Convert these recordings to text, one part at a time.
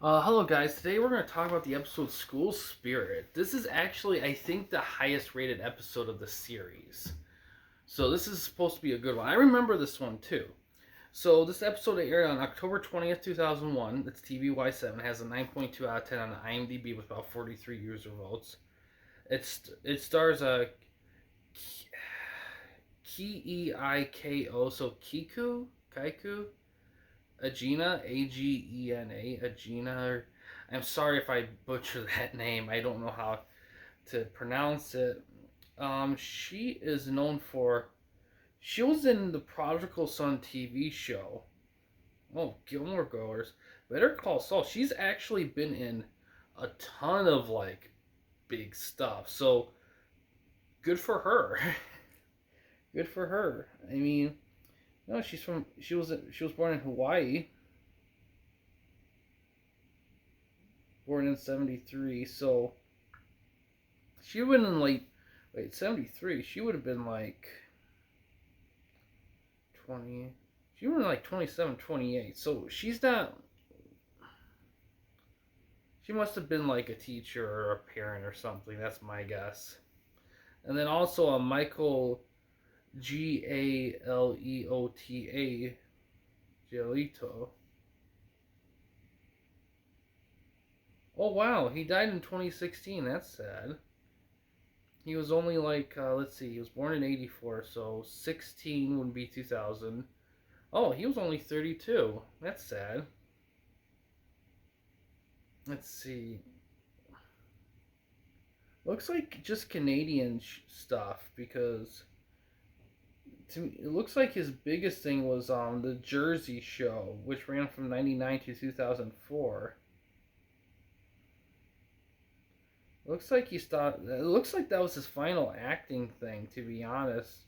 Hello guys, today we're going to talk about the episode School Spirit. This is actually, I think, the highest rated episode of the series. So this is supposed to be a good one. I remember this one too. So this episode aired on October 20th, 2001. It's TVY7. It has a 9.2 out of 10 on IMDb with about 43 user votes. It stars Keiko, so Kaiku, Agena. I'm sorry if I butcher that name. I don't know how to pronounce it. She is known for. She was in the Prodigal Son TV show. Oh, Gilmore Girls. Better Call Saul. She's actually been in a ton of big stuff. So good for her. Good for her. I mean, no, she was born in Hawaii, born in '73. So she would have been in '73. She would have been like 20. She would have been like 27, 28. So she's not. She must have been like a teacher or a parent or something. That's my guess. And then also a Michael Galeota Giolito. Oh wow, he died in 2016. That's sad. He was only let's see, he was born in '84, so 16 would be 2000. Oh, he was only 32. That's sad. Let's see. Looks like just Canadian stuff because to me, it looks like his biggest thing was the Jersey Show, which ran from '99 to 2004. Looks like he stopped. It looks like that was his final acting thing, to be honest.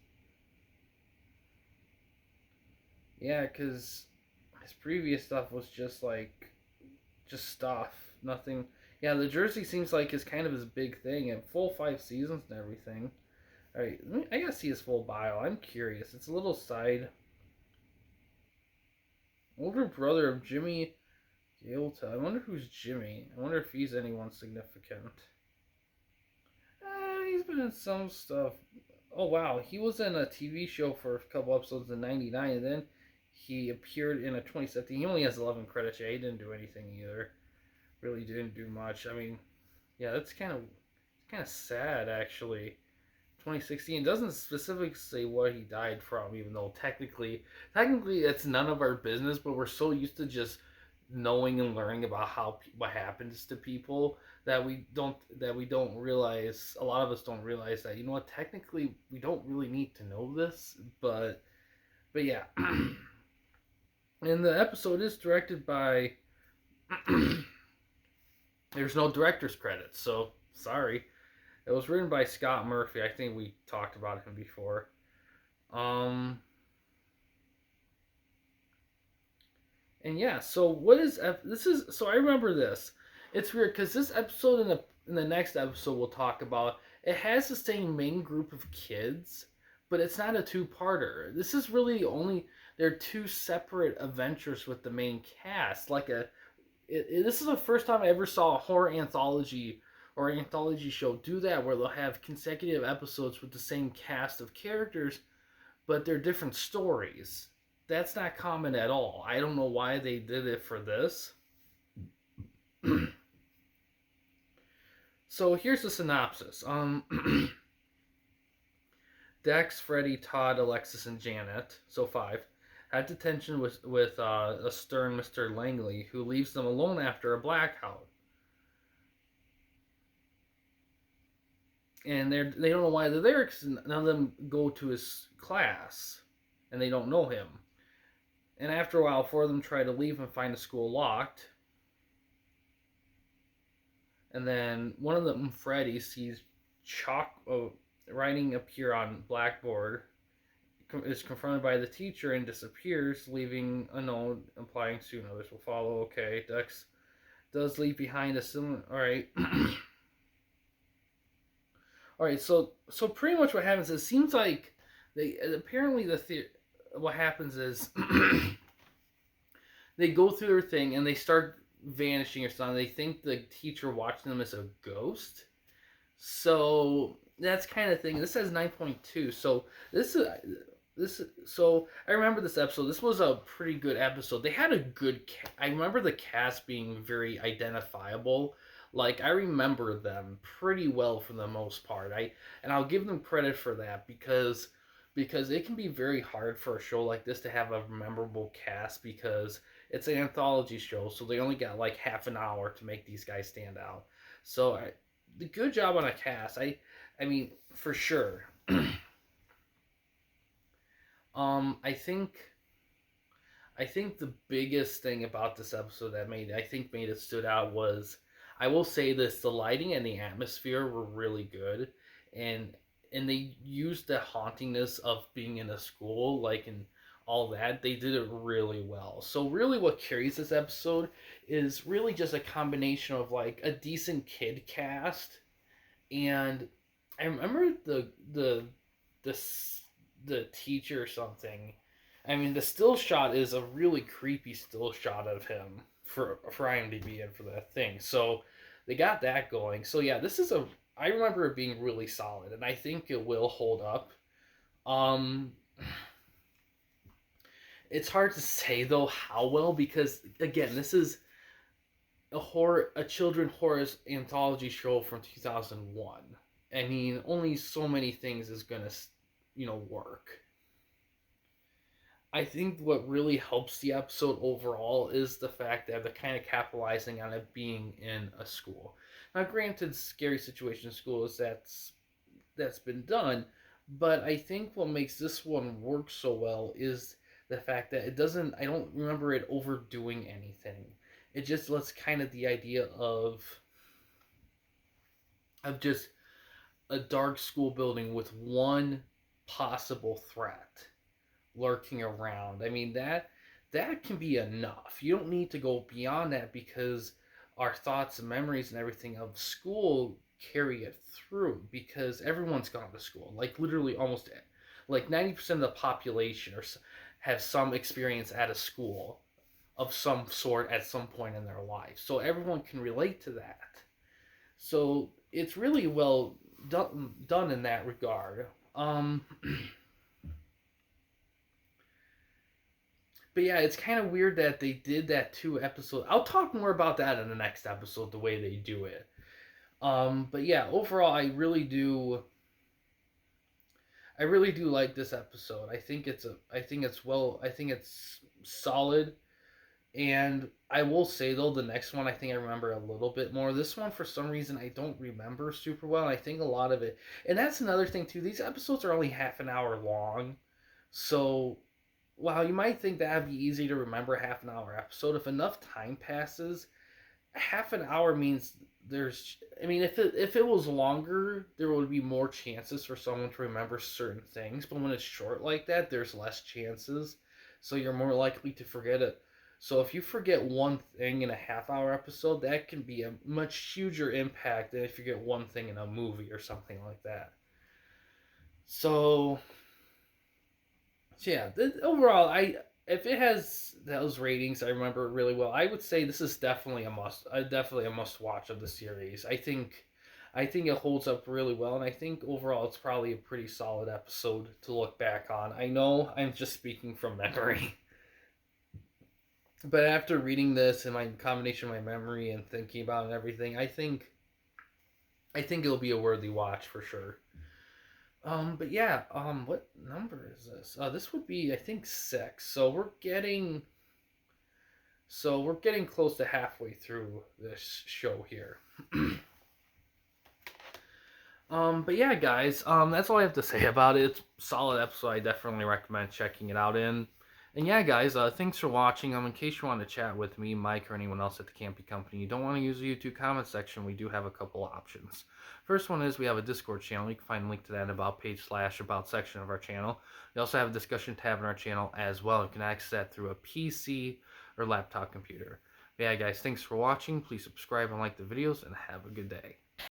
Yeah, because his previous stuff was just stuff. Nothing. Yeah, the Jersey seems like is kind of his big thing, and full 5 seasons and everything. All right, I gotta see his full bio. I'm curious. It's a little side. Older brother of Jimmy Gilta. I wonder who's Jimmy. I wonder if he's anyone significant. He's been in some stuff. Oh wow, he was in a TV show for a couple episodes in '99, and then he appeared in a 2017. He only has 11 credits. Yeah, he didn't do anything either. Really didn't do much. I mean, yeah, that's kind of sad actually. 2016 doesn't specifically say what he died from, even though technically it's none of our business. But we're so used to just knowing and learning about what happens to people that we don't realize. A lot of us don't realize that, what, technically we don't really need to know this, but yeah. And the episode is directed by. There's no director's credits, so sorry. It was written by Scott Murphy. I think we talked about him before. Um, and yeah, so what is this is so I remember this. It's weird because this episode in the next episode we'll talk about, it has the same main group of kids, but it's not a two-parter. This is really only they're two separate adventures with the main cast. This is the first time I ever saw a horror anthology or anthology show do that, where they'll have consecutive episodes with the same cast of characters, but they're different stories. That's not common at all. I don't know why they did it for this. So here's the synopsis. Dex, Freddy, Todd, Alexis, and Janet, so 5, had detention with a stern Mr. Langley, who leaves them alone after a blackout. And they don't know why they're there because none of them go to his class, and they don't know him. And after a while, 4 of them try to leave and find the school locked. And then one of them, Freddy, sees chalk writing appear on blackboard, is confronted by the teacher, and disappears, leaving a note implying soon others will follow. Okay, Dex does leave behind a similar. All right. All right, so pretty much what happens is, it seems like they apparently what happens is they go through their thing and they start vanishing or something. They think the teacher watching them is a ghost. So that's kind of thing. This says 9.2. So this is so I remember this episode. This was a pretty good episode. They had a good I remember the cast being very identifiable. Like I remember them pretty well for the most part. And I'll give them credit for that because it can be very hard for a show like this to have a memorable cast because it's an anthology show, so they only got like half an hour to make these guys stand out. So the good job on a cast. I mean for sure. I think the biggest thing about this episode that made it stood out was I will say this: the lighting and the atmosphere were really good, and they used the hauntingness of being in a school, like and all that. They did it really well. So really, what carries this episode is really just a combination of like a decent kid cast, and I remember the the teacher or something. I mean, the still shot is a really creepy still shot of him for IMDb and for that thing. So they got that going. So yeah, this is a. I remember it being really solid, and I think it will hold up. Um, it's hard to say though how well because again, this is a children horror anthology show from 2001. I mean, only so many things is gonna work. I think what really helps the episode overall is the fact that they're kind of capitalizing on it being in a school. Now, granted, scary situation in schools that's been done, but I think what makes this one work so well is the fact that it doesn't. I don't remember it overdoing anything. It just lets kind of the idea of just a dark school building with one possible threat lurking around. I mean that can be enough. You don't need to go beyond that because our thoughts and memories and everything of school carry it through because everyone's gone to school. Like literally almost like 90% of the population or have some experience at a school of some sort at some point in their life. So everyone can relate to that. So it's really well done in that regard. But yeah, it's kind of weird that they did that 2 episode. I'll talk more about that in the next episode, the way they do it. But yeah, overall, I really do like this episode. I think it's solid. And I will say though, the next one I think I remember a little bit more. This one, for some reason, I don't remember super well. And I think a lot of it, and that's another thing too. These episodes are only half an hour long, so while you might think that'd be easy to remember a half an hour episode, if enough time passes, half an hour means there's. I mean, if it was longer, there would be more chances for someone to remember certain things. But when it's short like that, there's less chances, so you're more likely to forget it. So if you forget one thing in a half hour episode, that can be a much huger impact than if you get one thing in a movie or something like that. So yeah, overall, if it has those ratings, I remember it really well. I would say this is definitely a must watch of the series. I think it holds up really well, and I think overall it's probably a pretty solid episode to look back on. I know I'm just speaking from memory, but after reading this and my combination of my memory and thinking about it and everything, I think it'll be a worthy watch for sure. But yeah, what number is this? This would be I think 6. So we're getting close to halfway through this show here. But yeah, guys, that's all I have to say about it. It's a solid episode. I definitely recommend checking it out in. And yeah, guys, thanks for watching. In case you want to chat with me, Mike, or anyone else at the Campy Company, you don't want to use the YouTube comment section, we do have a couple options. First one is we have a Discord channel. You can find a link to that in the About page / About section of our channel. We also have a discussion tab in our channel as well. You can access that through a PC or laptop computer. But yeah, guys, thanks for watching. Please subscribe and like the videos, and have a good day.